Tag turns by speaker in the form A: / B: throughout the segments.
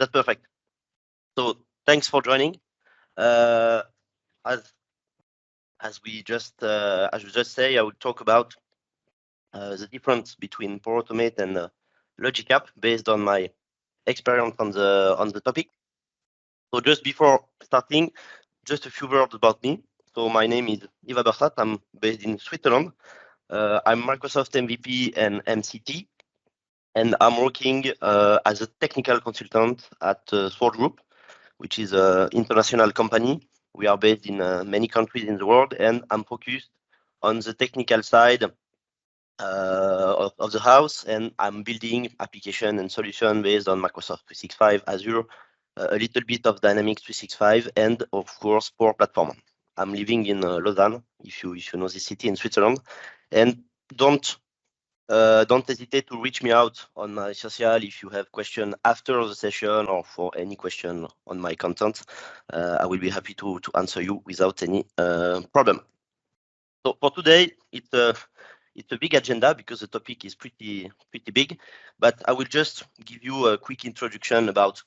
A: that's perfect. So thanks for joining. As we just say, I will talk about the difference between Power Automate and Logic App based on my experience on the topic. So just before starting, just a few words about me. So my name is Iva Bersat. I'm based in Switzerland. I'm Microsoft MVP and MCT, and I'm working as a technical consultant at Sword Group, which is an international company. We are based in many countries in the world, and I'm focused on the technical side of the house, and I'm building application and solution based on Microsoft 365, Azure, a little bit of Dynamics 365, and of course Power Platform. I'm living in Lausanne, if you know the city in Switzerland, and don't hesitate to reach me out on my social if you have questions after the session or for any question on my content. I will be happy to answer you without any problem. So for today, it's a big agenda because the topic is pretty big, but I will just give you a quick introduction about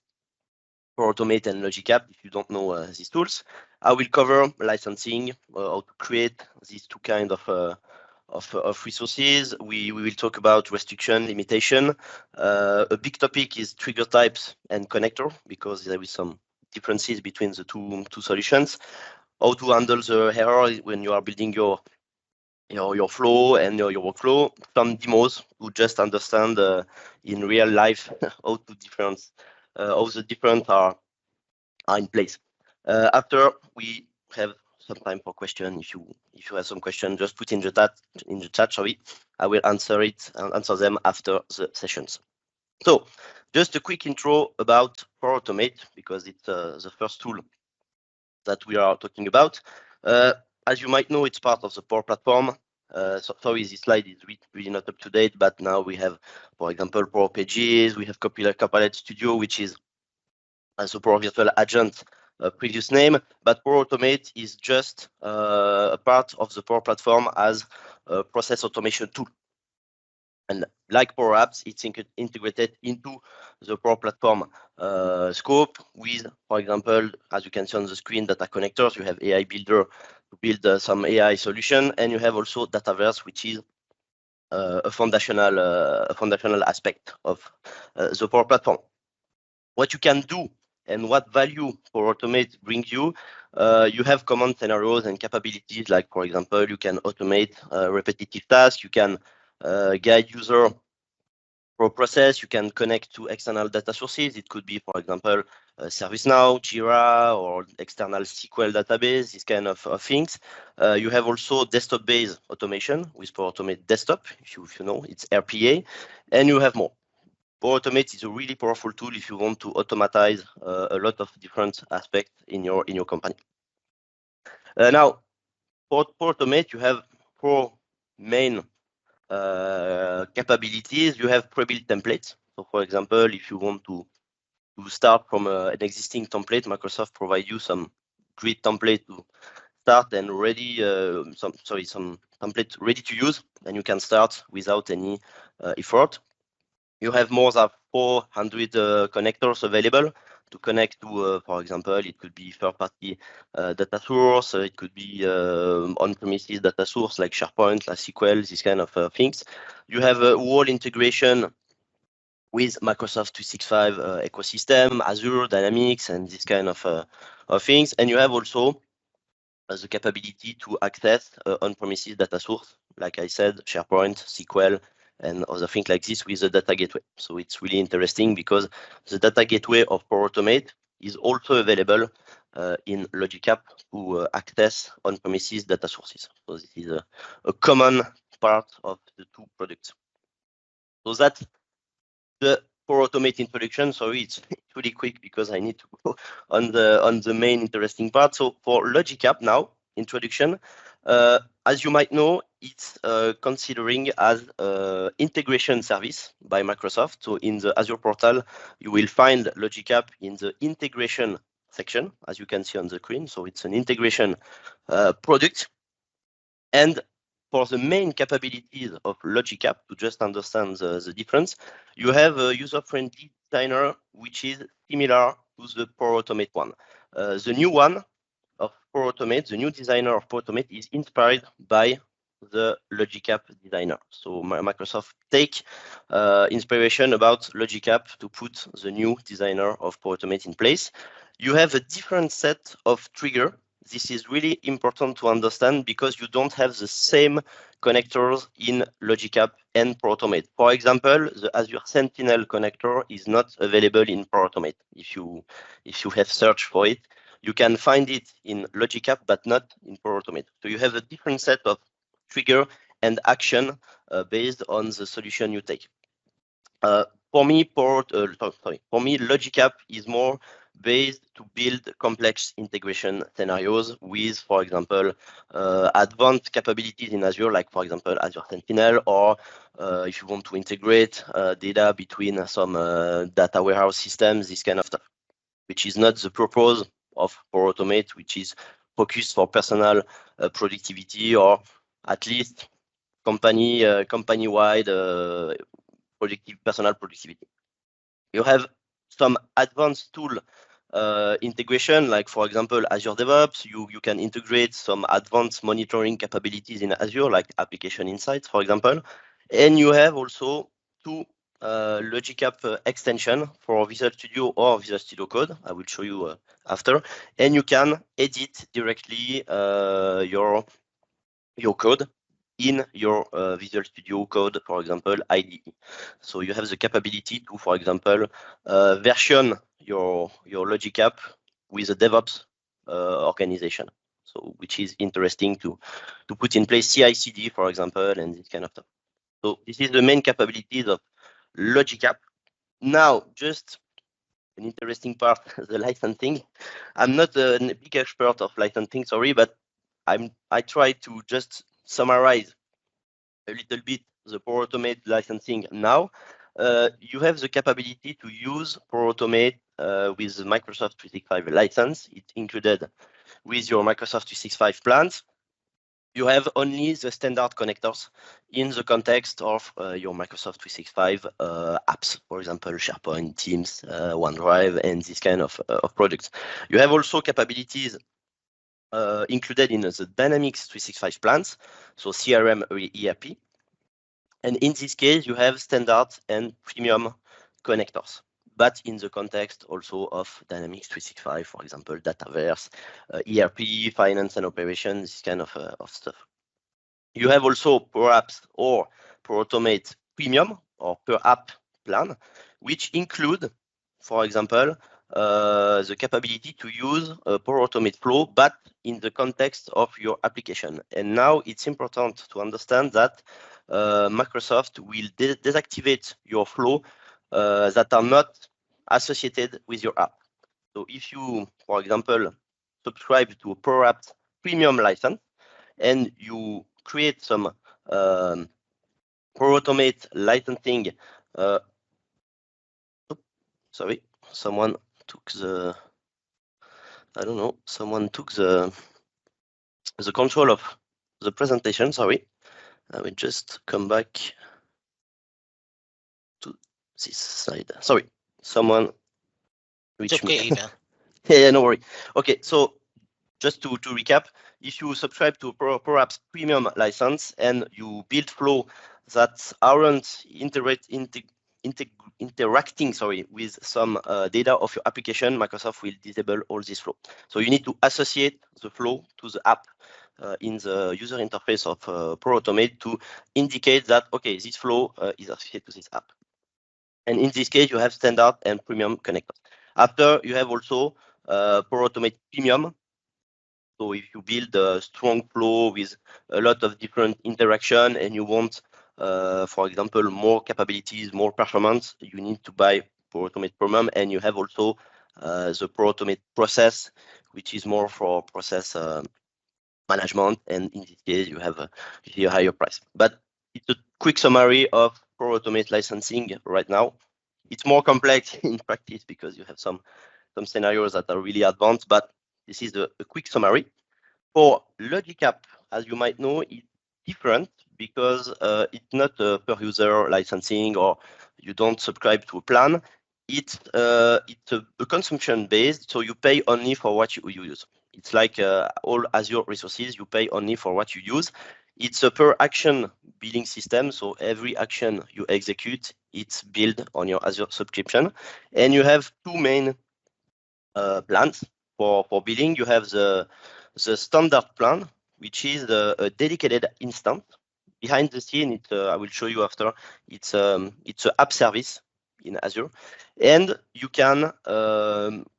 A: Power Automate and Logic App if you don't know these tools. I will cover licensing, how to create these two kind of resources. We will talk about restriction, limitation. A big topic is trigger types and connector because there is some differences between the two solutions. How to handle the error when you are building your flow and your workflow. Some demos to just understand in real life how the different are in place. After we have some time for question. If you have some question, just put in the chat. Sorry, I will answer them after the sessions. So just a quick intro about Power Automate because it's the first tool that we are talking about. As you might know, it's part of the Power Platform. Sorry, this slide is really not up to date, but now we have, for example, Power Pages. We have Copilot Studio, which is a Power Virtual Agent previous name, but Power Automate is just a part of the Power Platform as a process automation tool. And like Power Apps, it's integrated into the Power Platform scope with, for example, as you can see on the screen, data connectors. You have AI Builder to build some AI solution, and you have also Dataverse, which is a foundational aspect of the Power Platform. What you can do and what value Power Automate brings you, you have common scenarios and capabilities. Like, for example, you can automate repetitive tasks. You can guide user for process. You can connect to external data sources. It could be, for example, ServiceNow, Jira, or external SQL database, these kind of things. You have also desktop-based automation with Power Automate Desktop, if you know, it's RPA, and you have more. Power Automate is a really powerful tool if you want to automatize a lot of different aspects in your company. Now, for Power Automate, you have 4 main capabilities. You have pre-built templates. So, for example, if you want to start from an existing template, Microsoft provides you some great template to start and ready. Some template ready to use, and you can start without any effort. You have more than 400 connectors available to connect to, for example, it could be third-party data source, it could be on-premises data source like SharePoint, like SQL, these kind of things. You have a whole integration with Microsoft 365 ecosystem, Azure, Dynamics, and this kind of things. And you have also the capability to access on-premises data source, like I said, SharePoint, SQL, and other things like this with the data gateway. So it's really interesting because the data gateway of Power Automate is also available in Logic App to access on-premises data sources. So this is a common part of the two products. So that's the Power Automate introduction. Sorry, it's really quick because I need to go on the main interesting part. So for Logic App now, introduction. As you might know, it's considering as integration service by Microsoft. So in the Azure portal, you will find Logic App in the integration section, as you can see on the screen. So it's an integration product. And for the main capabilities of Logic App, to just understand the difference, you have a user-friendly designer which is similar to the Power Automate one. The new one of Power Automate, the new designer of Power Automate is inspired by the Logic App designer. So Microsoft take inspiration about Logic App to put the new designer of Power Automate in place. You have a different set of trigger. This is really important to understand because you don't have the same connectors in Logic App and Power Automate. For example, the Azure Sentinel connector is not available in Power Automate. If you have searched for it, you can find it in Logic App, but not in Power Automate. So you have a different set of trigger and action based on the solution you take. For me, Logic App is more based to build complex integration scenarios with, for example, advanced capabilities in Azure, like, for example, Azure Sentinel, or if you want to integrate data between some data warehouse systems, this kind of stuff, which is not the purpose of Power Automate, which is focused for personal productivity, or at least company-wide personal productivity. You have some advanced tool integration, like, for example, Azure DevOps. You can integrate some advanced monitoring capabilities in Azure, like Application Insights, for example. And you have also two Logic App extension for Visual Studio or Visual Studio Code. I will show you after. And you can edit directly your code in your Visual Studio Code, for example, IDE. So you have the capability to, for example, version your Logic App with a DevOps organization. So which is interesting to put in place CI/CD, for example, and this kind of stuff. So this is the main capabilities of Logic App. Now, just an interesting part, the licensing. I'm not a big expert of licensing, sorry, but I try to just summarize a little bit the Power Automate licensing now. You have the capability to use Power Automate with the Microsoft 365 license. It's included with your Microsoft 365 plans. You have only the standard connectors in the context of your Microsoft 365 apps, for example, SharePoint, Teams, OneDrive, and this kind of products. You have also capabilities included in the Dynamics 365 plans, so CRM or ERP. And in this case, you have standard and premium connectors, but in the context also of Dynamics 365, for example, Dataverse, ERP, finance and operations, this kind of stuff. You have also Power Apps or Power Automate Premium or per app plan, which include, for example, the capability to use a Power Automate flow, but in the context of your application. And now it's important to understand that Microsoft will deactivate your flow that are not associated with your app. So if you, for example, subscribe to a Power Apps Premium license and you create some Power Automate licensing, sorry, someone took the, I don't know, someone took the control of the presentation, sorry. I will just come back to this slide. Sorry, someone reached me. Yeah, no worry. Okay, so just to recap, if you subscribe to Power Apps Premium license and you build flow that aren't interacting with some data of your application, Microsoft will disable all this flow. So you need to associate the flow to the app in the user interface of Power Automate to indicate that, okay, this flow is associated to this app. And in this case, you have standard and premium connectors. After, you have also Power Automate Premium. So if you build a strong flow with a lot of different interaction and you want, for example, more capabilities, more performance, you need to buy Power Automate Premium. And you have also the Power Automate Process, which is more for process management. And in this case, you have a higher price. But it's a quick summary of Power Automate licensing right now. It's more complex in practice because you have some scenarios that are really advanced, but this is a quick summary. For Logic App, as you might know, it's different because it's not a per user licensing or you don't subscribe to a plan. it's a consumption based, so you pay only for what you use. It's like all Azure resources, you pay only for what you use. It's a per action billing system, so every action you execute, it's billed on your Azure subscription. And you have two main plans for billing. You have the standard plan, which is a dedicated instance. Behind the scene, I will show you after. It's an app service in Azure, and you can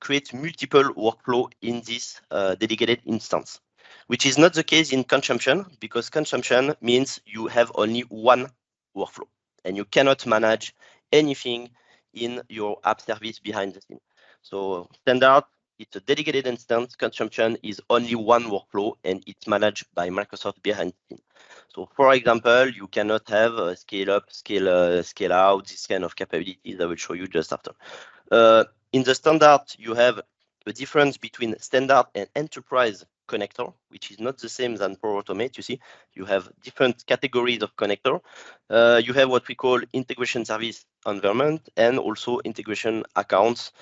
A: create multiple workflow in this dedicated instance, which is not the case in consumption, because consumption means you have only one workflow and you cannot manage anything in your app service behind the scene. So standard, it's a dedicated instance. Consumption is only one workflow and it's managed by Microsoft behind the scene. So for example, you cannot have scale up, scale out, this kind of capabilities I will show you just after. In the standard, you have a difference between standard and enterprise connector, which is not the same than Power Automate. You see, you have different categories of connector. You have what we call integration service environment and also integration accounts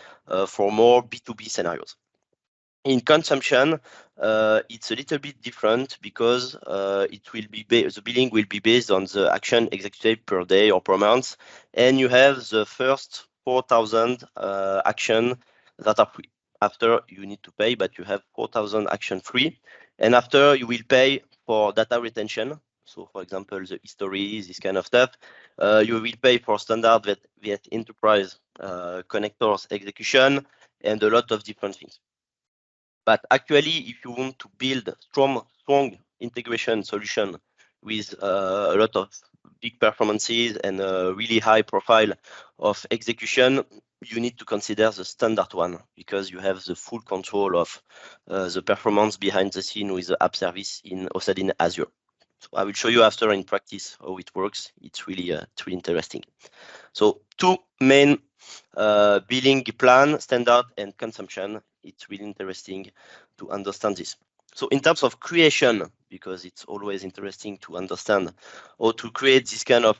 A: for more B2B scenarios. In consumption, it's a little bit different because it will be the billing will be based on the action executed per day or per month, and you have the first 4,000 action that are free. After you need to pay, but you have 4,000 action free, and after you will pay for data retention. So, for example, the histories, this kind of stuff, you will pay for standard via enterprise connectors execution and a lot of different things. But actually, if you want to build strong integration solution with a lot of big performances and a really high profile of execution, you need to consider the standard one, because you have the full control of the performance behind the scene with the app service hosted in Azure. So I will show you after in practice how it works. It's really interesting. So two main billing plan, standard and consumption. It's really interesting to understand this. So in terms of creation, because it's always interesting to understand how to create this kind of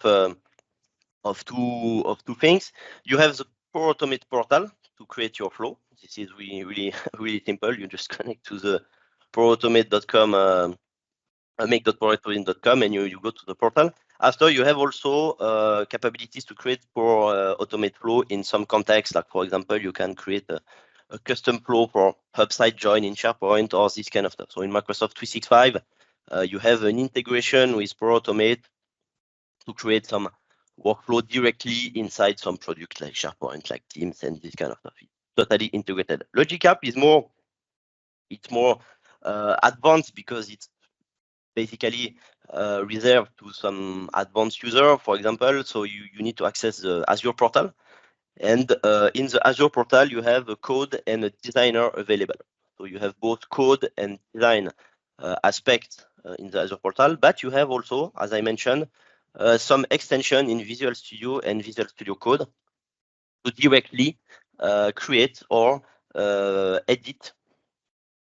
A: two things, you have the Power Automate portal to create your flow. This is really simple. You just connect to the powerautomate.com, make.powerautomate.com, and you go to the portal. After, you have also capabilities to create Power Automate flow in some contexts. Like, for example, you can create a custom flow for hub site join in SharePoint or this kind of stuff. So in Microsoft 365, you have an integration with Power Automate to create some workflow directly inside some product like SharePoint, like Teams, and this kind of stuff. It's totally integrated. Logic App is more advanced, because it's basically reserved to some advanced user, for example. So you need to access the Azure portal, and in the Azure portal you have a code and a designer available. So you have both code and design aspects in the Azure portal, but you have also, as I mentioned, some extension in Visual Studio and Visual Studio Code to directly create or edit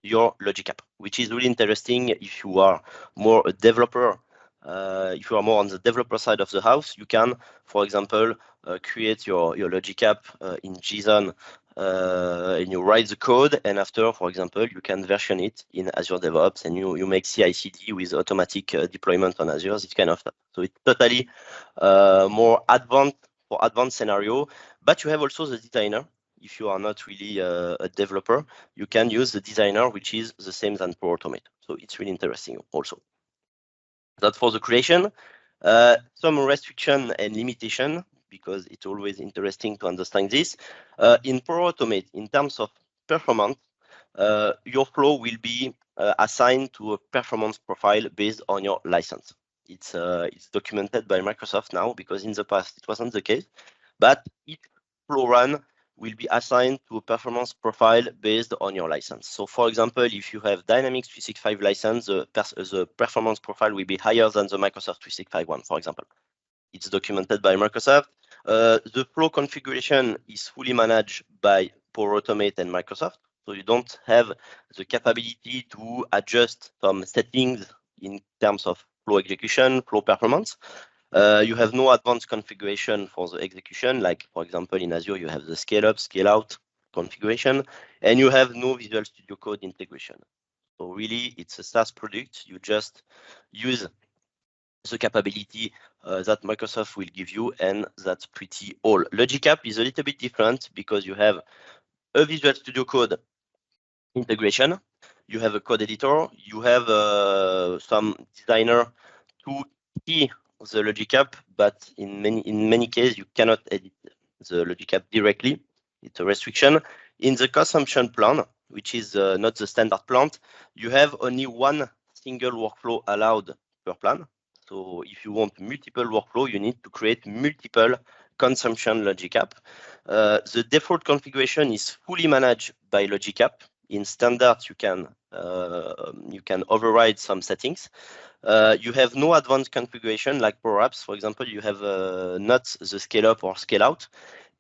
A: your Logic App, which is really interesting if you are more a developer. If you are more on the developer side of the house, you can, for example, create your Logic App in JSON, and you write the code, and after, for example, you can version it in Azure DevOps, and you make CI/CD with automatic deployment on Azure, this kind of stuff. So it's totally more advanced for advanced scenario, but you have also the designer. If you are not really a developer, you can use the designer, which is the same than Power Automate. So it's really interesting also. That's for the creation. Some restriction and limitation, because it's always interesting to understand this. In Power Automate, in terms of performance, your flow will be assigned to a performance profile based on your license. It's documented by Microsoft now, because in the past it wasn't the case, but each flow run will be assigned to a performance profile based on your license. So for example, if you have Dynamics 365 license, the performance profile will be higher than the Microsoft 365 one, for example. It's documented by Microsoft. The flow configuration is fully managed by Power Automate and Microsoft. So you don't have the capability to adjust some settings in terms of flow execution, flow performance. You have no advanced configuration for the execution, like for example in Azure you have the scale up, scale out configuration, and you have no Visual Studio Code integration. So really, it's a SaaS product. You just use the capability that Microsoft will give you, and that's pretty all. Logic App is a little bit different because you have a Visual Studio Code integration, you have a code editor, you have some designer to see the Logic App, but in many cases you cannot edit the Logic App directly. It's a restriction. In the consumption plan, which is not the standard plan, you have only one single workflow allowed per plan. So if you want multiple workflow, you need to create multiple consumption Logic App. The default configuration is fully managed by Logic App. In standard, you can override some settings. You have no advanced configuration like Power Apps. For example, you have not the scale up or scale out,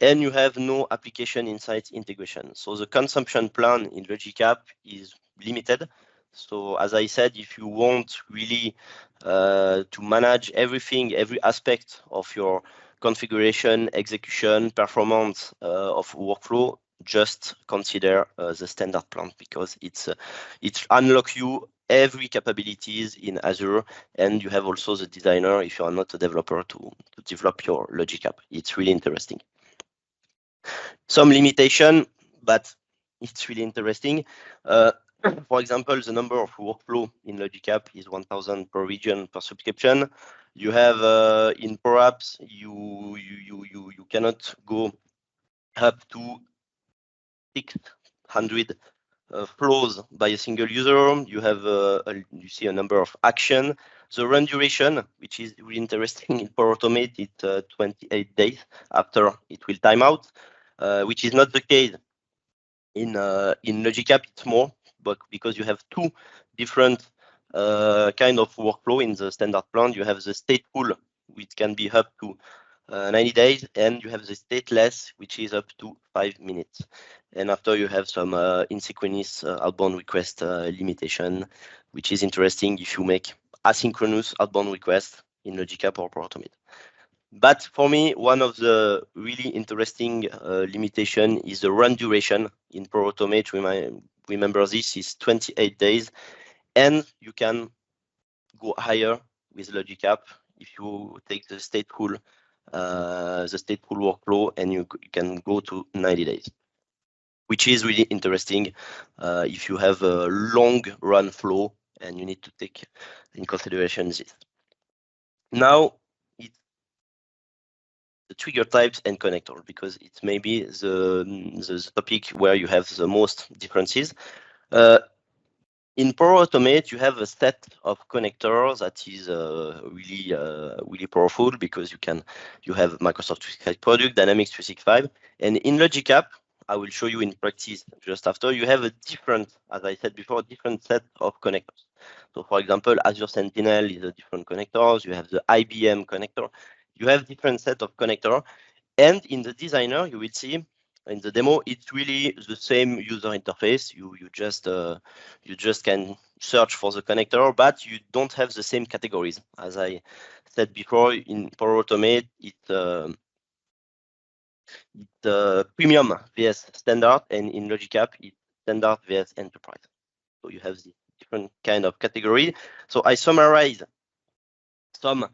A: and you have no application insights integration. So the consumption plan in Logic App is limited. So as I said, if you want really to manage everything, every aspect of your configuration, execution, performance of workflow, just consider the standard plan, because it unlocks you every capabilities in Azure, and you have also the designer if you are not a developer to develop your Logic App. It's really interesting. Some limitation, but it's really interesting. For example, the number of workflow in Logic App is 1,000 per region per subscription. You have in Power Apps, you cannot go up to 600 flows by a single user. You have you see a number of action. The run duration, which is really interesting in Power Automate, it's 28 days after it will time out, which is not the case in Logic App. It's more, but because you have two different kind of workflow in the standard plan, you have the stateful, which can be up to 90 days, and you have the stateless, which is up to 5 minutes. And after you have some asynchronous outbound request limitation, which is interesting if you make asynchronous outbound request in Logic App or Power Automate. But for me, one of the really interesting limitation is the run duration in Power Automate. Remember, this is 28 days, and you can go higher with Logic App if you take the stateful workflow, and you can go to 90 days, which is really interesting if you have a long run flow and you need to take in consideration this. Now, it's the trigger types and connector, because it's maybe the topic where you have the most differences. In Power Automate, you have a set of connectors that is really powerful, because you have Microsoft 365 product, Dynamics 365, and in Logic App, I will show you in practice just after, you have a different, as I said before, different set of connectors. So for example, Azure Sentinel is a different connectors. You have the IBM connector. You have different set of connector, and in the designer, you will see in the demo, it's really the same user interface. You just can search for the connector, but you don't have the same categories. As I said before, in Power Automate, it's premium vs standard, and in Logic App, it's standard vs enterprise. So you have the different kind of category. So I summarize some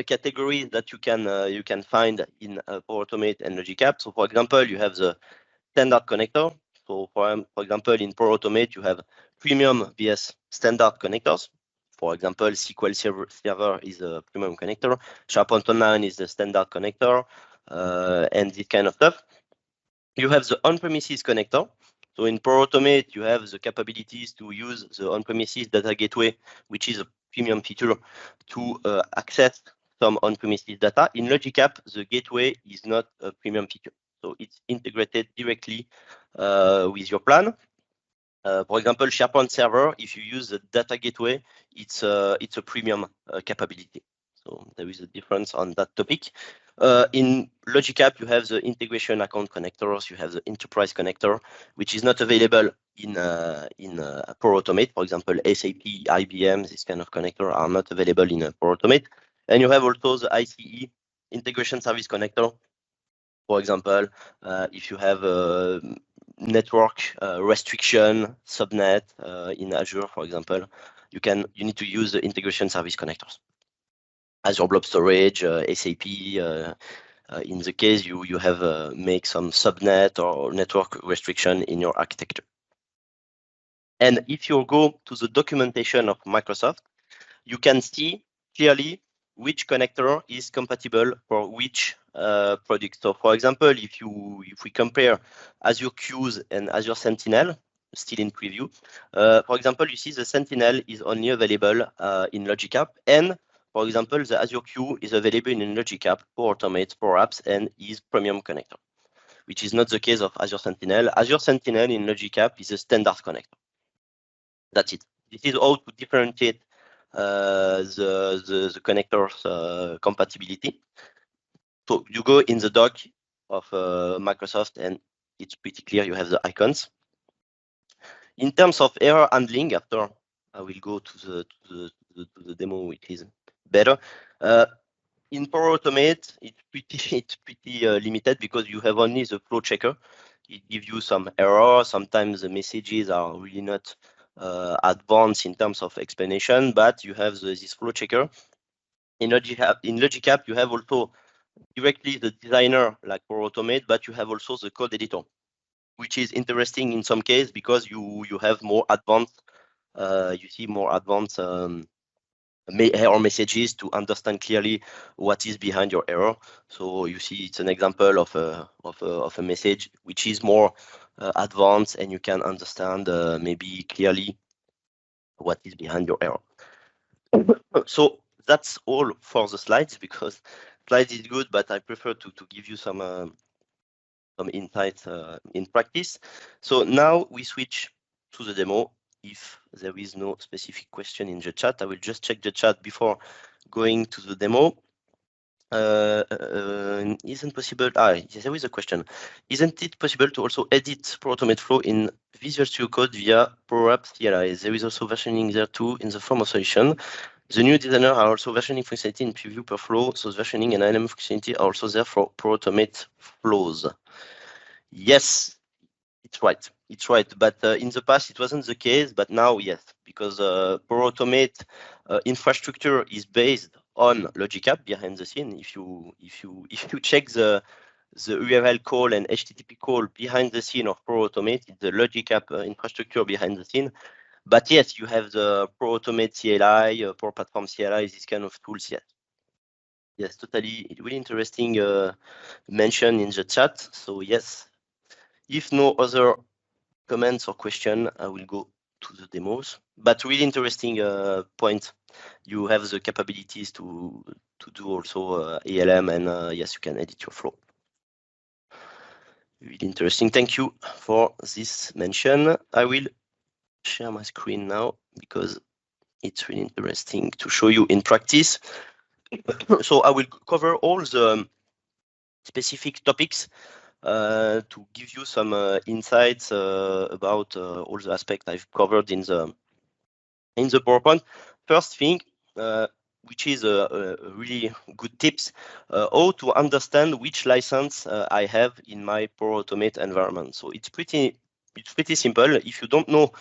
A: categories that you can find in Power Automate and Logic App. So for example, you have the standard connector. So for example, in Power Automate, you have premium vs standard connectors. For example, SQL Server is a premium connector. SharePoint Online is the standard connector, and this kind of stuff. You have the on-premises connector. So in Power Automate, you have the capabilities to use the on-premises data gateway, which is a premium feature to access some on-premises data. In Logic App, the gateway is not a premium feature. So it's integrated directly with your plan. For example, SharePoint Server, if you use the data gateway, it's a premium capability. So there is a difference on that topic. In Logic App, you have the integration account connectors. You have the enterprise connector, which is not available in Power Automate. For example, SAP, IBM, this kind of connector are not available in Power Automate. And you have also the ICE, Integration Service Connector. For example, if you have a network restriction subnet in Azure, for example, you need to use the Integration Service Connectors. Azure Blob Storage, SAP. In the case you have make some subnet or network restriction in your architecture. And if you go to the documentation of Microsoft, you can see clearly which connector is compatible for which product. So for example, if we compare Azure Queues and Azure Sentinel, still in preview, for example, you see the Sentinel is only available in Logic App, and for example, the Azure Queue is available in Logic App for Automate, for apps, and is premium connector, which is not the case of Azure Sentinel. Azure Sentinel in Logic App is a standard connector. That's it. This is how to differentiate the connectors compatibility. So you go in the doc of Microsoft, and it's pretty clear. You have the icons. In terms of error handling, after I will go to the demo, which is better. In Power Automate, it's pretty limited because you have only the flow checker. It gives you some error. Sometimes the messages are really not advanced in terms of explanation, but you have this flow checker. In Logic App, you have also directly the designer like Power Automate, but you have also the code editor, which is interesting in some case because you have more advanced, you see more advanced error messages to understand clearly what is behind your error. So you see it's an example of a message which is more advanced, and you can understand maybe clearly what is behind your error. So that's all for the slides, because slides is good, but I prefer to give you some insights in practice. So now we switch to the demo. If there is no specific question in the chat, I will just check the chat before going to the demo. Isn't possible? Yes, there is a question. Isn't it possible to also edit Power Automate flow in Visual Studio Code via Power Apps CLI? There is also versioning there too in the form of solution. The new designer are also versioning functionality in preview per flow, so versioning and ILM functionality are also there for Power Automate flows. Yes, it's right. It's right. But in the past, it wasn't the case. But now, yes, because Power Automate infrastructure is based on Logic App behind the scene. If you check the URL call and HTTP call behind the scene of Power Automate, it's the Logic App infrastructure behind the scene. But yes, you have the Power Automate CLI, Power Platform CLI, this kind of tools. Yes. Yes, totally. Really interesting mention in the chat. So yes, if no other comments or question, I will go to the demos. But really interesting point. You have the capabilities to do also ALM, and yes, you can edit your flow. Really interesting. Thank you for this mention. I will share my screen now because it's really interesting to show you in practice. So I will cover all the specific topics to give you some insights about all the aspects I've covered in the PowerPoint. First thing, which is a really good tips, how to understand which license I have in my Power Automate environment. So it's pretty simple. If you don't know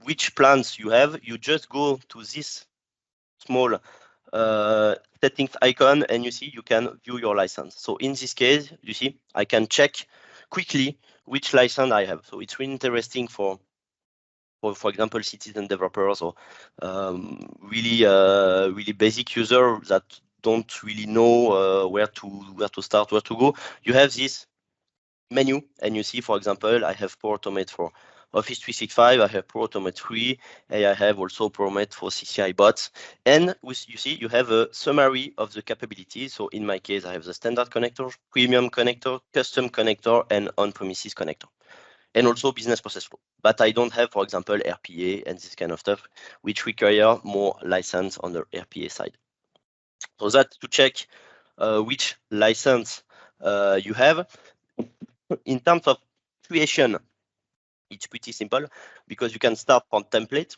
A: which plans you have, you just go to this small settings icon, and you see you can view your license. So in this case, you see I can check quickly which license I have. So it's really interesting for example, citizen developers or really basic users that don't really know where to start, where to go. You have this menu, and you see, for example, I have Power Automate for Office 365, I have Power Automate 3, and I have also Power Automate for CCI bots. And you see, you have a summary of the capabilities. So in my case, I have the standard connector, premium connector, custom connector, and on-premises connector, and also business process flow. But I don't have, for example, RPA and this kind of stuff, which require more license on the RPA side. So that's to check which license you have. In terms of creation, it's pretty simple because you can start from template.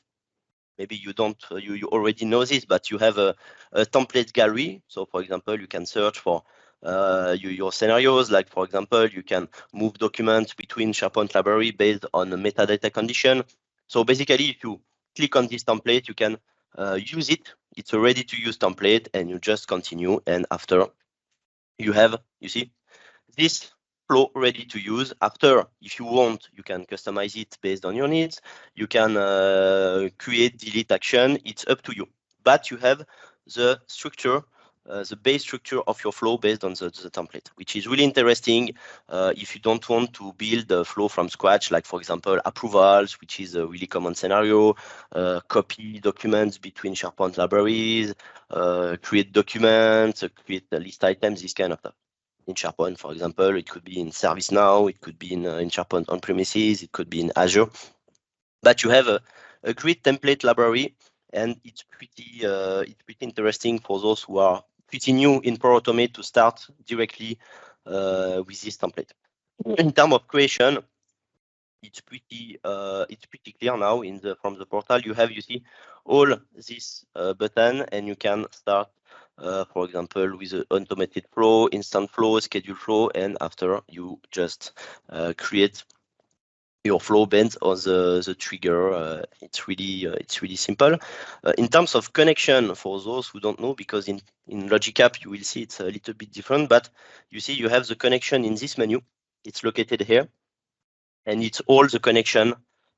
A: maybe you don't, you already know this, but you have a template gallery. So for example, you can search for your scenarios. Like for example, you can move documents between SharePoint library based on a metadata condition. So basically, if you click on this template, you can use it. It's a ready to use template, and you just continue. And after you have, you see, this flow ready to use. After, if you want, you can customize it based on your needs. You can create delete action. It's up to you. But you have the structure, the base structure of your flow based on the template, which is really interesting if you don't want to build a flow from scratch, like for example, approvals, which is a really common scenario, copy documents between SharePoint libraries, create documents, create list items, this kind of stuff. In SharePoint, for example, it could be in ServiceNow, it could be in SharePoint on-premises, it could be in Azure. But you have a great template library, and it's pretty interesting for those who are pretty new in Power Automate to start directly with this template. In terms of creation, it's pretty clear now from the portal. You have, you see, all this button, and you can start, for example, with an automated flow, instant flow, schedule flow, and after you just create your flow based on the trigger. It's really simple. In terms of connection, for those who don't know, because in Logic App you will see it's a little bit different, but you see you have the connection in this menu. It's located here, and it's all the connection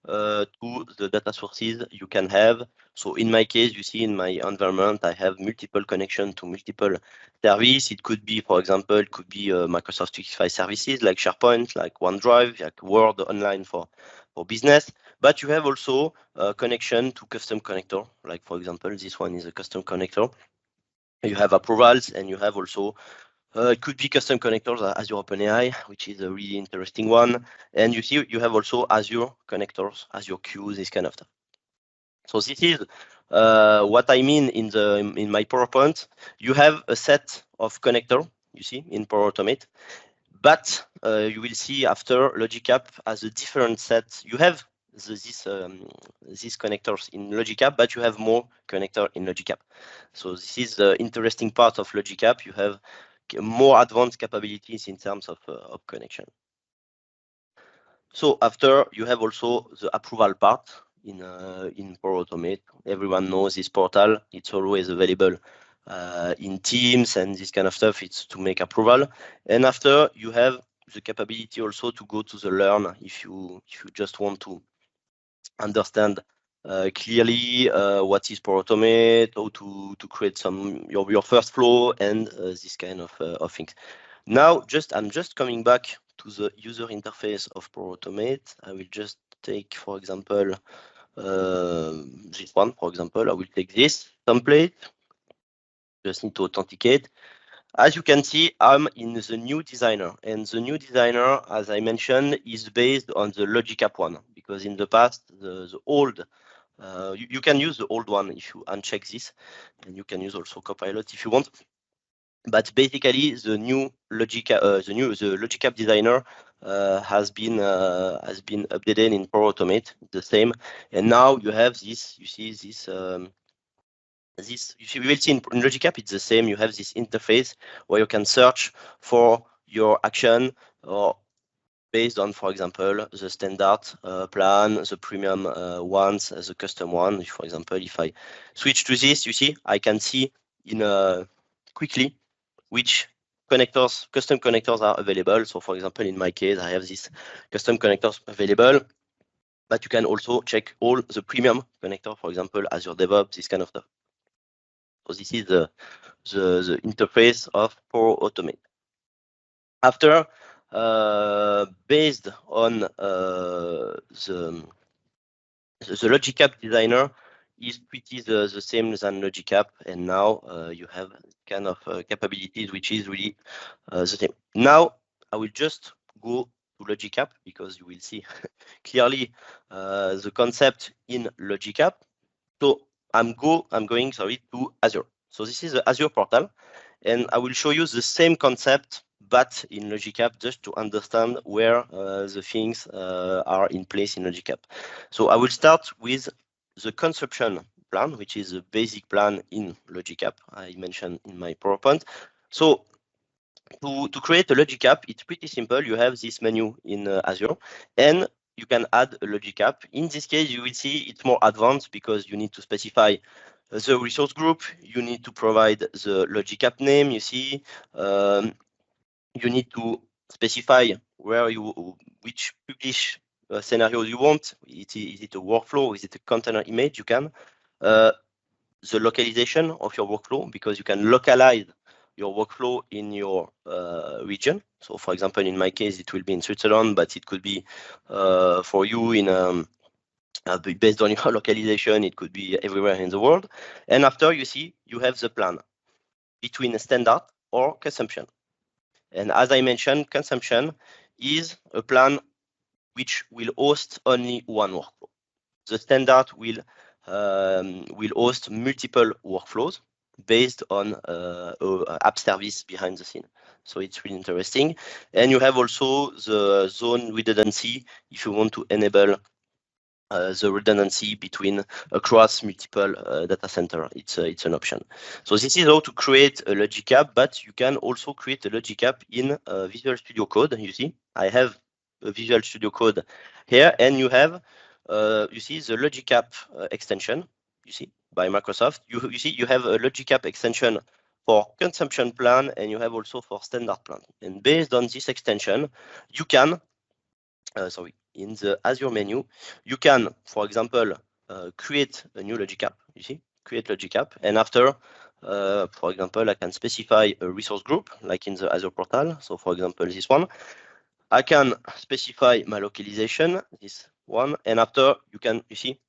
A: to the data sources you can have. So in my case, you see in my environment, I have multiple connections to multiple services. It could be, for example, it could be Microsoft 365 services like SharePoint, like OneDrive, like Word Online for business. But you have also a connection to custom connector. Like for example, this one is a custom connector. You have approvals, and you have also it could be custom connectors Azure OpenAI, which is a really interesting one. And you see, you have also Azure connectors, Azure queues, this kind of stuff. So this is what I mean in my PowerPoint. You have a set of connector, you see, in Power Automate, but you will see after Logic App as a different set. You have these connectors in Logic App, but you have more connector in Logic App. So this is the interesting part of Logic App. You have more advanced capabilities in terms of connection. So after, you have also the approval part in Power Automate. Everyone knows this portal. It's always available in Teams and this kind of stuff. It's to make approval. And after, you have the capability also to go to the learn if you just want to understand clearly what is Power Automate, how to create your first flow, and this kind of things. Now, I'm just coming back to the user interface of Power Automate. I will just take, for example, this one. For example, I will take this template. Just need to authenticate. As you can see, I'm in the new designer, and the new designer, as I mentioned, is based on the Logic App one, because in the past, the old, you can use the old one if you uncheck this, and you can use also Copilot if you want. But basically, the new Logic App designer has been updated in Power Automate, the same, and now you have this. You see this. We will see in Logic App, it's the same. You have this interface where you can search for your action, or based on, for example, the standard plan, the premium ones, the custom one. For example, if I switch to this, you see, I can see quickly which custom connectors are available. So for example, in my case, I have these custom connectors available, but you can also check all the premium connector, for example, Azure DevOps, this kind of stuff. So this is the interface of Power Automate. After, based on the Logic App designer is pretty the same as Logic App, and now you have kind of capabilities which is really the same. Now I will just go to Logic App because you will see clearly the concept in Logic App. So I'm going to Azure. So this is the Azure portal, and I will show you the same concept but in Logic App, just to understand where the things are in place in Logic App. So I will start with the consumption plan, which is a basic plan in Logic App I mentioned in my PowerPoint. So to create a Logic App, it's pretty simple. You have this menu in Azure, and you can add a Logic App. In this case, you will see it's more advanced because you need to specify the resource group. You need to provide the Logic App name. You see, you need to specify which publish scenario you want. Is it a workflow? Is it a container image? You can the localization of your workflow, because you can localize your workflow in your region. So for example, in my case, it will be in Switzerland, but it could be for you in based on your localization, it could be everywhere in the world. And after, you see, you have the plan between standard or consumption. And as I mentioned, consumption is a plan which will host only one workflow. The standard will host multiple workflows based on app service behind the scene. So it's really interesting. And you have also the zone redundancy if you want to enable the redundancy between across multiple data center. It's an option. So this is how to create a Logic App, but you can also create a Logic App in Visual Studio Code. You see, I have a Visual Studio Code here, and you have you see the Logic App extension. You see by Microsoft. You see you have a Logic App extension for consumption plan, and you have also for standard plan. And based on this extension, you can in the Azure menu, you can, for example, create a new Logic App. You see, create Logic App, and after, for example, I can specify a resource group like in the Azure portal. So, for example, this one. I can specify my localization, this one, and after you can, you see,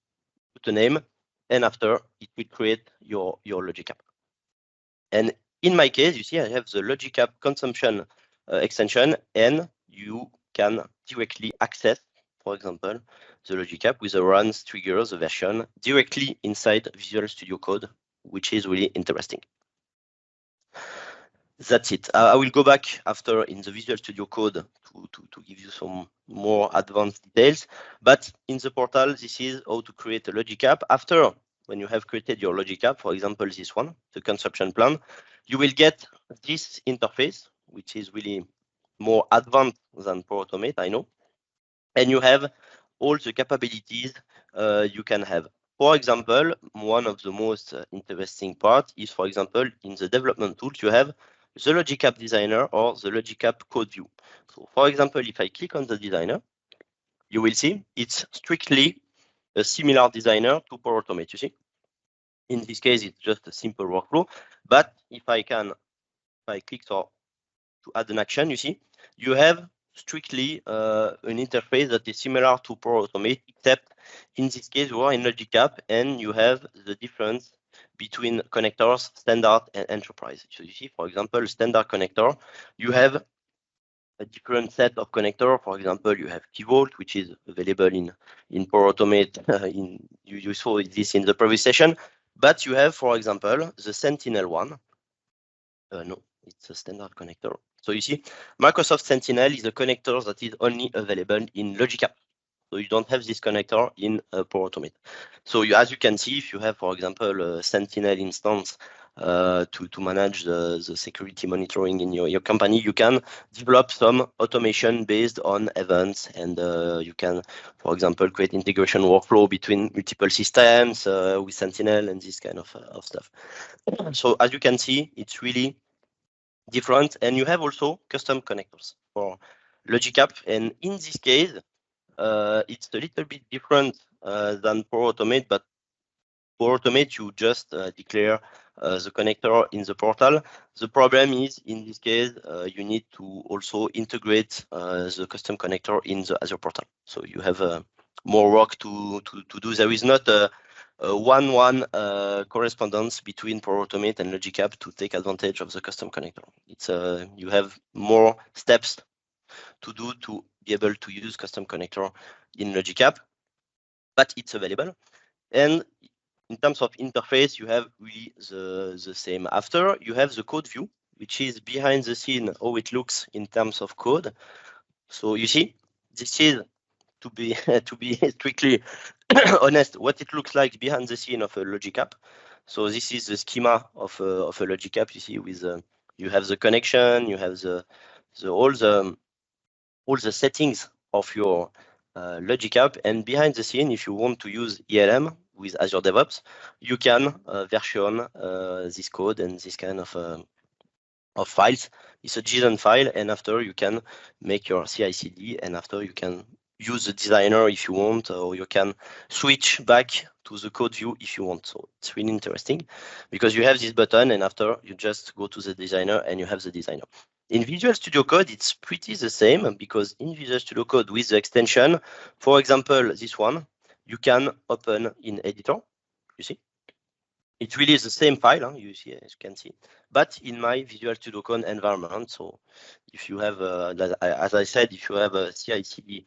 A: put a name, and after it will create your Logic App. And in my case, you see, I have the Logic App consumption extension, and you can directly access, for example, the Logic App with the runs, triggers, the version directly inside Visual Studio Code, which is really interesting. That's it. I will go back after in the Visual Studio Code to give you some more advanced details. But in the portal, this is how to create a Logic App. After, when you have created your Logic App, for example, this one, the consumption plan, you will get this interface, which is really more advanced than Power Automate, I know. And you have all the capabilities you can have. For example, one of the most interesting parts is, for example, in the development tools, you have the Logic App Designer or the Logic App Code View. So, for example, if I click on the designer, you will see it's strictly a similar designer to Power Automate. You see, in this case, it's just a simple workflow. But if I click to add an action, you see, you have strictly an interface that is similar to Power Automate, except in this case, you are in Logic App and you have the difference between connectors, standard and enterprise. So you see, for example, standard connector, you have a different set of connector. For example, you have Key Vault, which is available in Power Automate. You saw this in the previous session, but you have, for example, the Sentinel one. No, it's a standard connector. So you see, Microsoft Sentinel is a connector that is only available in Logic App. So you don't have this connector in Power Automate. So as you can see, if you have, for example, a Sentinel instance to manage the security monitoring in your company, you can develop some automation based on events, and you can, for example, create integration workflow between multiple systems with Sentinel and this kind of stuff. So as you can see, it's really different, and you have also custom connectors for Logic App, and in this case, it's a little bit different than Power Automate, but Power Automate, you just declare the connector in the portal. The problem is, in this case, you need to also integrate the custom connector in the Azure portal. So you have more work to do. There is not a one-one correspondence between Power Automate and Logic App to take advantage of the custom connector. It's you have more steps to do to be able to use custom connector in Logic App, but it's available. And in terms of interface, you have really the same. After, you have the code view, which is behind the scene how it looks in terms of code. So you see, this is to be strictly honest what it looks like behind the scene of a logic app. So this is the schema of a logic app. You see, with you have the connection, you have all the settings of your logic app, and behind the scene, if you want to use ELM with Azure DevOps, you can version this code and this kind of files. It's a JSON file, and after you can make your CI/CD, and after you can use the designer if you want, or you can switch back to the code view if you want. So it's really interesting because you have this button, and after you just go to the designer and you have the designer. In Visual Studio Code, it's pretty the same, because in Visual Studio Code with the extension, for example, this one, you can open in editor, you see? It really is the same file, you see, as you can see, but in my Visual Studio Code environment. So if you have, as I said, if you have a CI/CD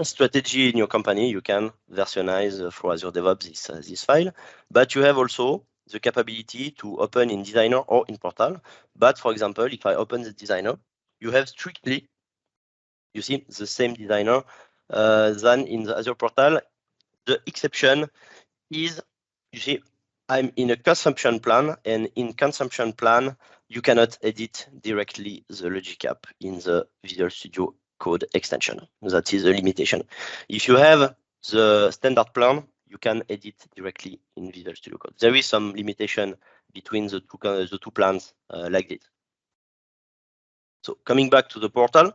A: strategy in your company, you can versionize for Azure DevOps this file, but you have also the capability to open in Designer or in Portal. But for example, if I open the Designer, you have strictly, you see, the same Designer than in the Azure Portal. The exception is, you see, I'm in a consumption plan, and in consumption plan, you cannot edit directly the logic app in the Visual Studio Code extension. That is a limitation. If you have the standard plan, you can edit directly in Visual Studio Code. There is some limitation between the two plans like this. So coming back to the portal,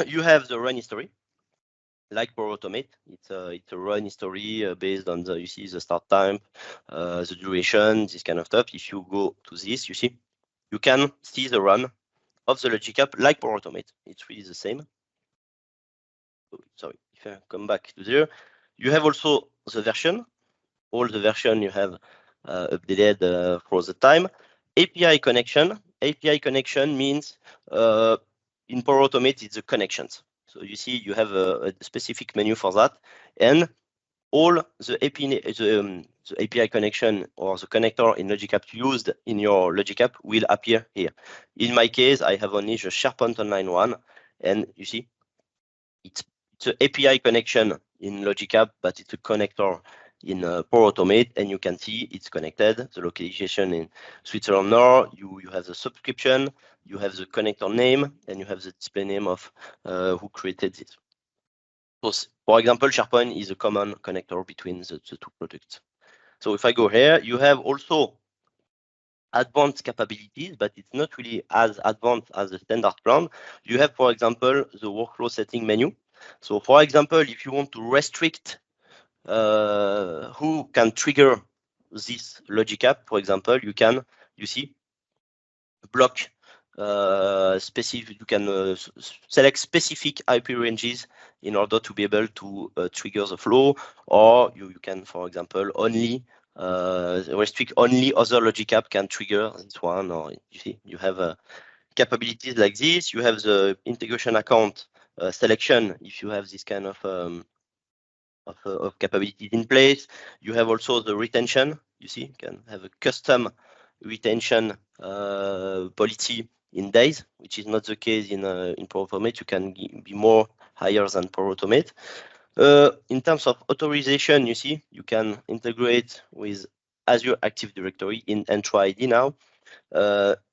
A: you have the run history. Like Power Automate, it's a run history based on the, you see, the start time, the duration, this kind of stuff. If you go to this, you see, you can see the run of the logic app like Power Automate. It's really the same. Oh, sorry, if I come back to there, you have also the version. All the version you have updated for the time. API connection. API connection means in Power Automate, it's the connections. So you see, you have a specific menu for that, and all the API connection or the connector in Logic App used in your Logic App will appear here. In my case, I have only the SharePoint Online one, and you see, it's an API connection in Logic App, but it's a connector in Power Automate, and you can see it's connected. The localization in Switzerland North, you have the subscription, you have the connector name, and you have the display name of who created it. So, for example, SharePoint is a common connector between the two products. So if I go here, you have also advanced capabilities, but it's not really as advanced as the standard plan. You have, for example, the workflow setting menu. So for example, if you want to restrict who can trigger this logic app, for example, you can, you see, block specific, you can select specific IP ranges in order to be able to trigger the flow, or you can, for example, only restrict only other logic app can trigger this one, or you see, you have capabilities like this. You have the integration account selection if you have this kind of capabilities in place. You have also the retention. You see, you can have a custom retention policy in days, which is not the case in Power Automate. You can be more higher than Power Automate. In terms of authorization, you see, you can integrate with Azure Active Directory in Entra ID now.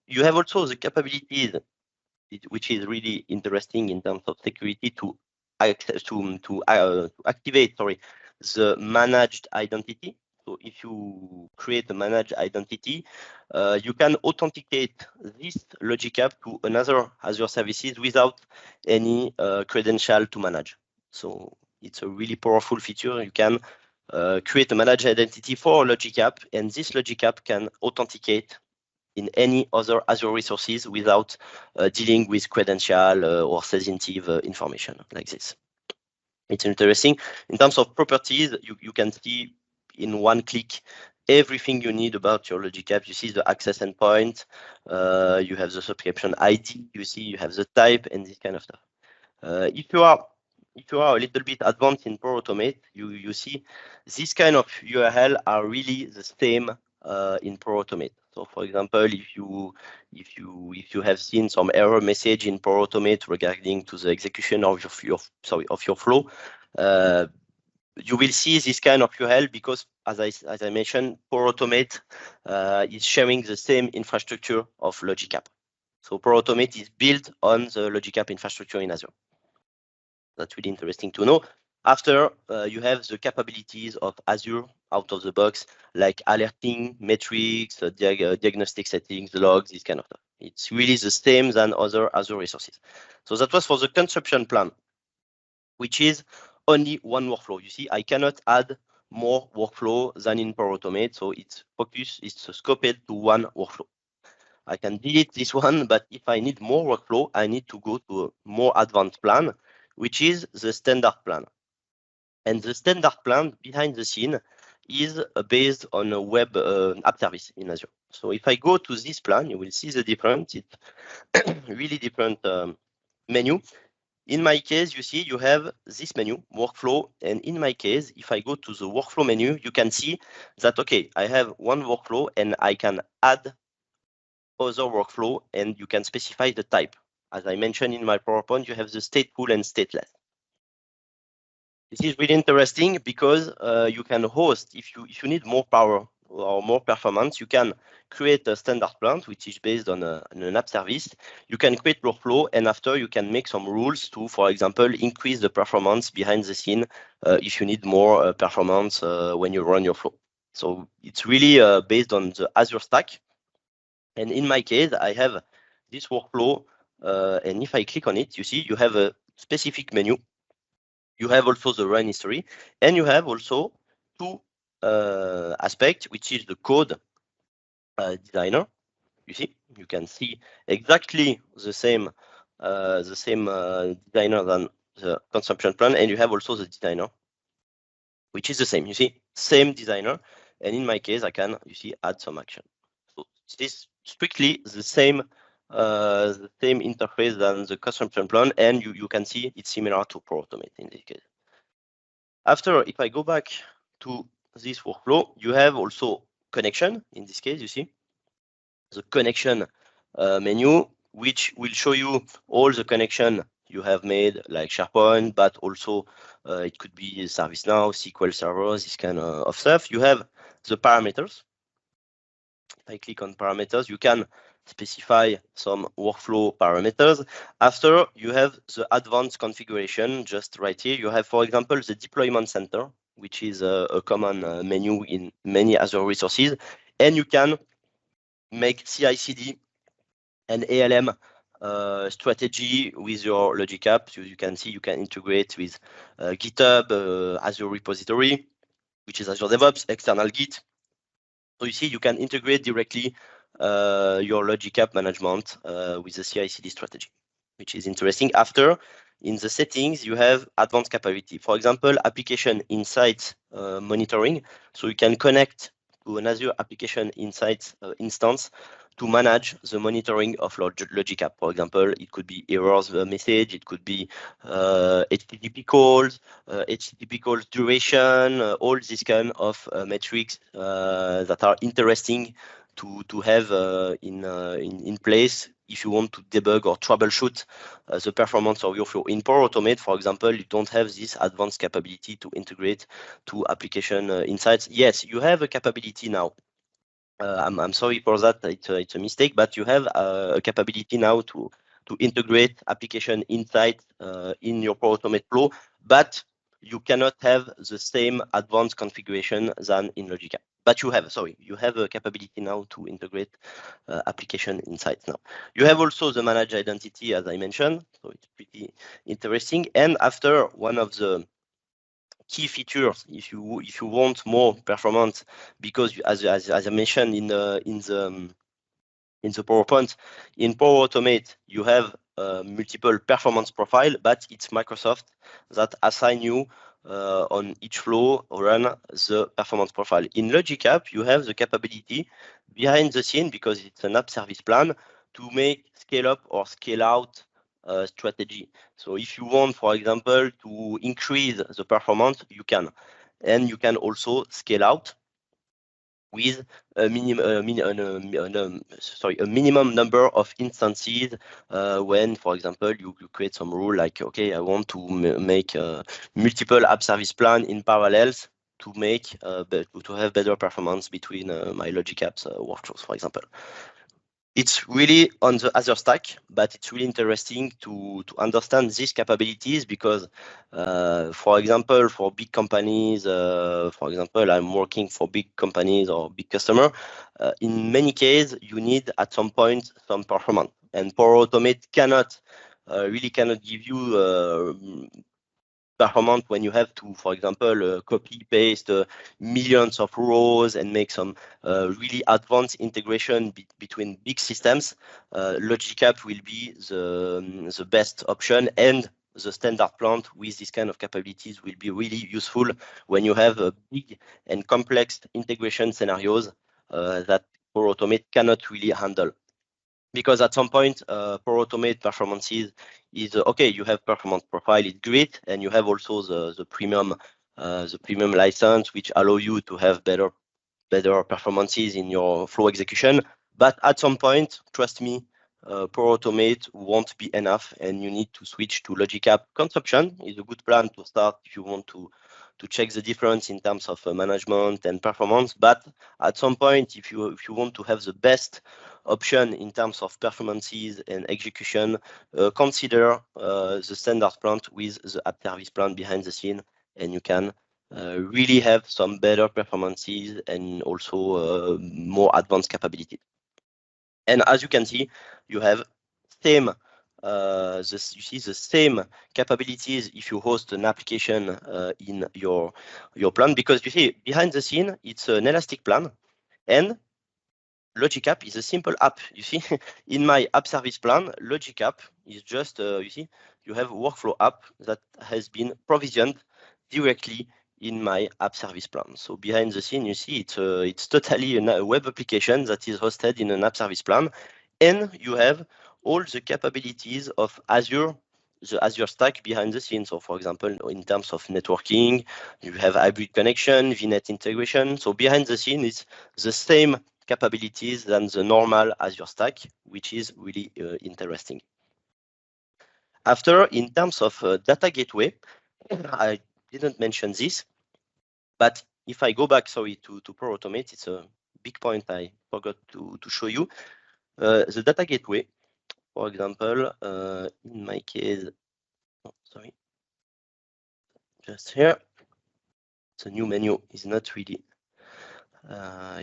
A: You have also the capabilities, which is really interesting in terms of security, to activate, the managed identity. So if you create a managed identity, you can authenticate this logic app to another Azure services without any credential to manage. So it's a really powerful feature. You can create a managed identity for a logic app, and this logic app can authenticate in any other Azure resources without dealing with credential or sensitive information like this. It's interesting. In terms of properties, you can see in one click everything you need about your logic app. You see the access endpoint, you have the subscription ID, you see you have the type and this kind of stuff. If you are a little bit advanced in Power Automate, you see this kind of URL are really the same in Power Automate. So for example, if you have seen some error message in Power Automate regarding to the execution of your flow, you will see this kind of URL because, as I mentioned, Power Automate is sharing the same infrastructure of Logic App. So Power Automate is built on the Logic App infrastructure in Azure. That's really interesting to know. After, you have the capabilities of Azure out of the box, like alerting, metrics, diagnostic settings, logs, this kind of stuff. It's really the same than other Azure resources. So that was for the consumption plan, which is only one workflow. You see, I cannot add more workflow than in Power Automate. So it's focused, it's scoped to one workflow. I can delete this one, but if I need more workflow, I need to go to a more advanced plan, which is the standard plan. And the standard plan behind the scene is based on a web app service in Azure. So if I go to this plan, you will see the difference. It's really different menu. In my case, you see you have this menu, workflow. And in my case, if I go to the workflow menu, you can see that, okay, I have one workflow and I can add other workflow and you can specify the type. As I mentioned in my PowerPoint, you have the stateful and stateless. This is really interesting because you can host, if you need more power or more performance, you can create a standard plan, which is based on an app service. You can create workflow, and after you can make some rules to, for example, increase the performance behind the scene if you need more performance when you run your flow. So it's really based on the Azure stack. And in my case, I have this workflow, and if I click on it, you see you have a specific menu. You have also the run history, and you have also two aspects, which is the code designer. You see, you can see exactly the same designer than the consumption plan, and you have also the designer, which is the same. You see, same designer, and in my case, I can, you see, add some action. So this is strictly the same interface than the consumption plan, and you can see it's similar to Power Automate in this case. After, if I go back to this workflow, you have also connection. In this case, you see the connection menu, which will show you all the connection you have made, like SharePoint, but also it could be ServiceNow, SQL servers, this kind of stuff. You have the parameters. If I click on parameters, you can specify some workflow parameters. After, you have the advanced configuration just right here. You have, for example, the deployment center, which is a common menu in many Azure resources. And you can make CI/CD and ALM strategy with your Logic App. So you can see you can integrate with GitHub, Azure repository, which is Azure DevOps, external Git. So you see, you can integrate directly your Logic App management with the CI/CD strategy, which is interesting. After, in the settings, you have advanced capability. For example, application insights monitoring. So you can connect to an Azure application insights instance to manage the monitoring of Logic App. For example, it could be errors message, it could be HTTP calls, HTTP calls duration, all these kind of metrics that are interesting to have in place if you want to debug or troubleshoot the performance of your flow. In Power Automate, for example, you don't have this advanced capability to integrate to application insights. Yes, you have a capability now. I'm sorry for that, it's a mistake, but you have a capability now to integrate application insights in your Power Automate flow, but you cannot have the same advanced configuration than in Logic App. But you have a capability now to integrate application insights now. You have also the managed identity, as I mentioned, so it's pretty interesting. And after, one of the key features, if you want more performance, because as I mentioned in the PowerPoint, in Power Automate you have multiple performance profile, but it's Microsoft that assign you on each flow run the performance profile. In Logic App, you have the capability behind the scene, because it's an app service plan, to make scale up or scale out strategy. So if you want, for example, to increase the performance, you can. And you can also scale out. with a minimum number of instances when, for example, you create some rule like, okay, I want to make multiple app service plan in parallels to make to have better performance between my Logic Apps workflows, for example. It's really on the Azure stack, but it's really interesting to understand these capabilities because, for example, for big companies, for example, I'm working for big companies or big customer. In many cases, you need at some point some performance, and Power Automate really cannot give you performant when you have to, for example, copy paste millions of rows and make some really advanced integration between big systems. Logic App will be the best option, and the standard plant with this kind of capabilities will be really useful when you have big and complex integration scenarios that Power Automate cannot really handle. Because at some point, Power Automate performances is okay. You have performance profile, it's great, and you have also the premium license, which allow you to have better performances in your flow execution. But at some point, trust me, Power Automate won't be enough, and you need to switch to Logic App consumption. Is a good plan to start if you want to check the difference in terms of management and performance. But at some point, if you want to have the best option in terms of performances and execution, consider the standard plant with the app service plant behind the scene, and you can really have some better performances and also more advanced capabilities. And as you can see, you have same the same capabilities if you host an application in your plan, because you see behind the scene it's an elastic plan, and Logic App is a simple app. You see, in my app service plan, Logic App is just you see, you have a workflow app that has been provisioned directly in my app service plan. So behind the scene, you see it's totally a web application that is hosted in an app service plan, and you have all the capabilities of Azure, the Azure stack behind the scenes. So for example, in terms of networking, you have hybrid connection, VNet integration. So behind the scene, it's the same capabilities than the normal Azure stack, which is really interesting. After, in terms of data gateway, I didn't mention this, but if I go back, sorry, to Power Automate, it's a big point I forgot to show you. The data gateway, for example, in my case, oh, sorry, just here, the new menu is not really.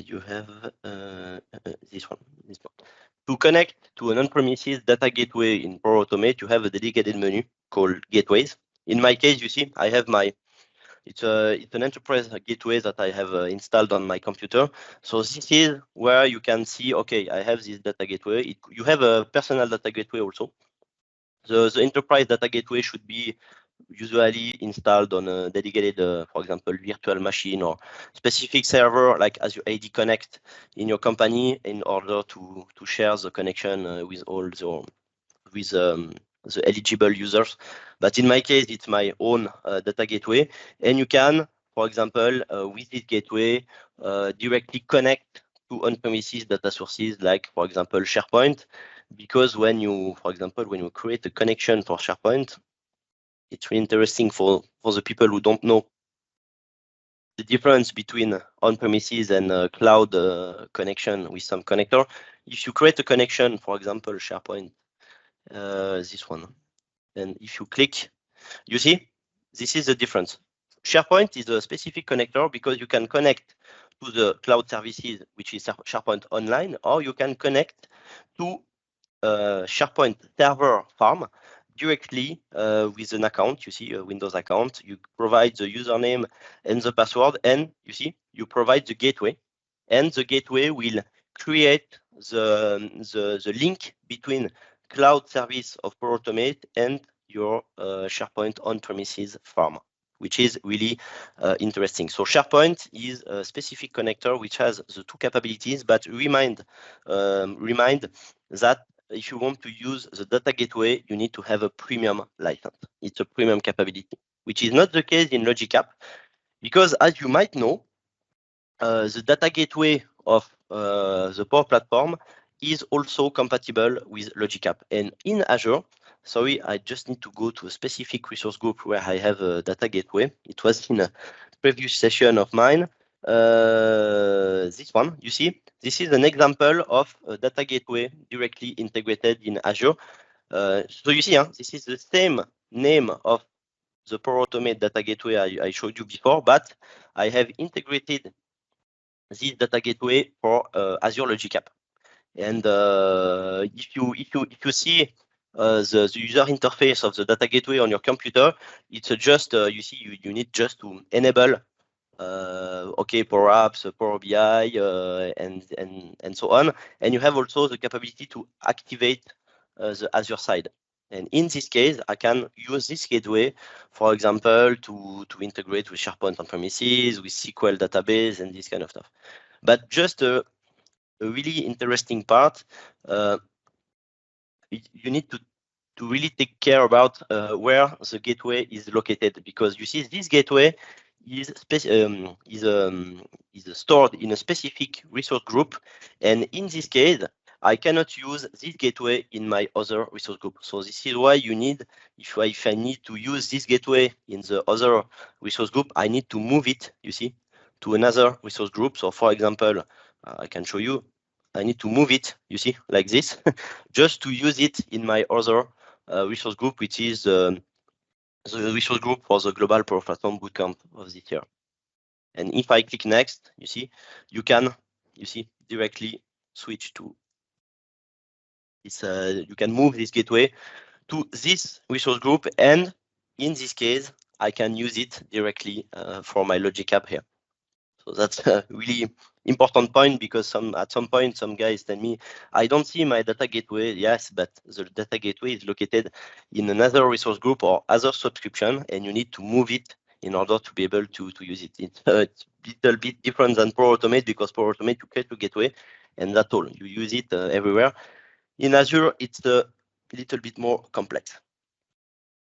A: You have this one. To connect to an on-premises data gateway in Power Automate, you have a dedicated menu called Gateways. In my case, you see, I have it's an enterprise gateway that I have installed on my computer. So this is where you can see, okay, I have this data gateway. You have a personal data gateway also. The enterprise data gateway should be usually installed on a dedicated, for example, virtual machine or specific server like Azure AD Connect in your company in order to share the connection with all the eligible users. But in my case, it's my own data gateway, and you can, for example, with this gateway, directly connect to on-premises data sources like, for example, SharePoint, because when you, for example, when you create a connection for SharePoint, it's really interesting for the people who don't know the difference between on-premises and cloud connection with some connector. If you create a connection, for example, SharePoint, this one, and if you click, you see, this is the difference. SharePoint is a specific connector because you can connect to the cloud services, which is SharePoint Online, or you can connect to SharePoint Server Farm directly with an account. You see a Windows account. You provide the username and the password, and you see you provide the gateway, and the gateway will create the link between cloud service of Power Automate and your SharePoint on-premises farm, which is really interesting. So SharePoint is a specific connector which has the two capabilities, but remind that if you want to use the data gateway, you need to have a premium license. It's a premium capability, which is not the case in Logic App, because as you might know, the data gateway of the Power Platform is also compatible with Logic App. And in Azure, sorry, I just need to go to a specific resource group where I have a data gateway. It was in a previous session of mine. This one, you see, this is an example of a data gateway directly integrated in Azure. So you see, this is the same name of the Power Automate data gateway I showed you before, but I have integrated this data gateway for Azure Logic App. And if you see the user interface of the data gateway on your computer, it's just you see you need just to enable okay, Power Apps, Power BI, and so on. And you have also the capability to activate the Azure side. And in this case, I can use this gateway, for example, to integrate with SharePoint on premises, with SQL database, and this kind of stuff. But just a really interesting part, you need to really take care about where the gateway is located, because you see this gateway is stored in a specific resource group, and in this case I cannot use this gateway in my other resource group. So this is why you need, if I need to use this gateway in the other resource group, I need to move it, you see, to another resource group. So for example, I can show you, I need to move it, you see, like this, just to use it in my other resource group, which is the resource group for the Global Power Platform Bootcamp of this year. And if I click next, you see, you can, you see, directly switch to this, you can move this gateway to this resource group, and in this case, I can use it directly for my Logic App here. So that's a really important point, because at some point, some guys tell me, I don't see my data gateway. Yes, but the data gateway is located in another resource group or other subscription, and you need to move it in order to be able to use it. It's a little bit different than Power Automate, because Power Automate, you create a gateway, and that's all. You use it everywhere. In Azure, it's a little bit more complex.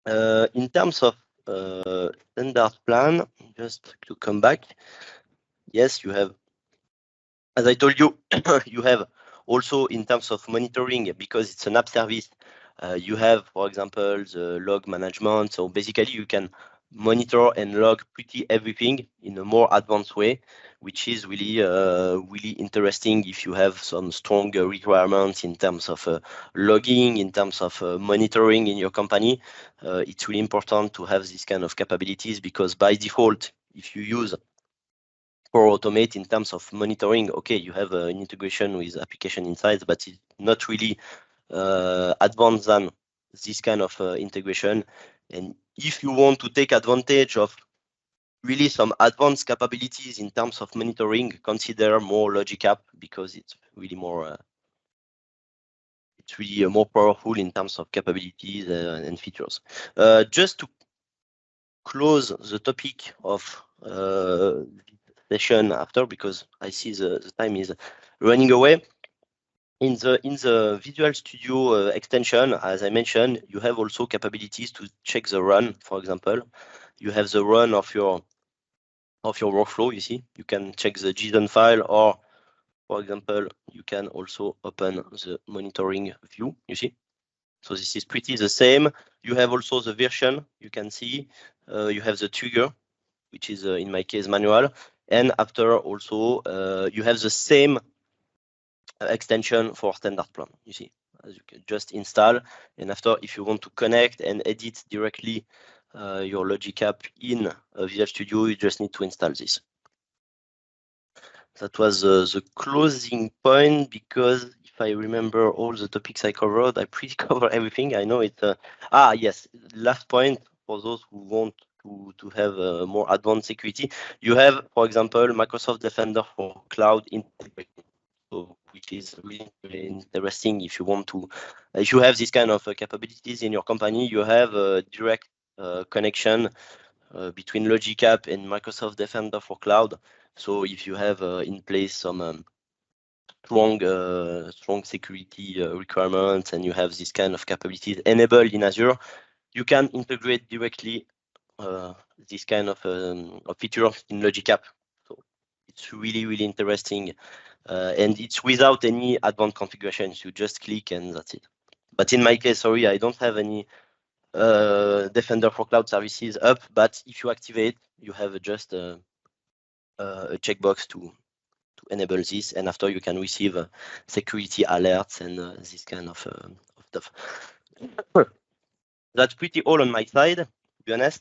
A: In terms of standard plan, just to come back, yes, you have, as I told you, you have also in terms of monitoring, because it's an app service, you have, for example, the log management. So basically you can monitor and log pretty everything in a more advanced way, which is really, really interesting if you have some strong requirements in terms of logging, in terms of monitoring in your company. It's really important to have this kind of capabilities, because by default, if you use Power Automate in terms of monitoring, okay, you have an integration with application insights, but it's not really advanced than this kind of integration. And if you want to take advantage of really some advanced capabilities in terms of monitoring, consider more Logic App, because it's really more more powerful in terms of capabilities and features. Just to close the topic of session after, because I see the time is running away. In the Visual Studio extension, as I mentioned, you have also capabilities to check the run. For example, you have the run of your workflow. You see, you can check the JSON file, or for example, you can also open the monitoring view. You see, so this is pretty the same. You have also the version. You can see you have the trigger, which is in my case manual, and after also you have the same extension for standard plan. You see, as you can just install, and after, if you want to connect and edit directly your Logic App in Visual Studio, you just need to install this. That was the closing point, because if I remember all the topics I covered, I pretty cover everything. I know it. Yes, last point for those who want to have more advanced security. You have, for example, Microsoft Defender for Cloud integration, so which is really interesting. If you want to, if you have this kind of capabilities in your company, you have a direct connection between Logic App and Microsoft Defender for Cloud. So if you have in place some strong security requirements, and you have this kind of capabilities enabled in Azure, you can integrate directly this kind of feature in Logic App. So It's really, really interesting. And it's without any advanced configurations. You just click and that's it. But in my case, sorry, I don't have any Defender for Cloud Services up, but if you activate, you have just a checkbox to enable this, and after you can receive security alerts and this kind of stuff. That's pretty all on my side, to be honest.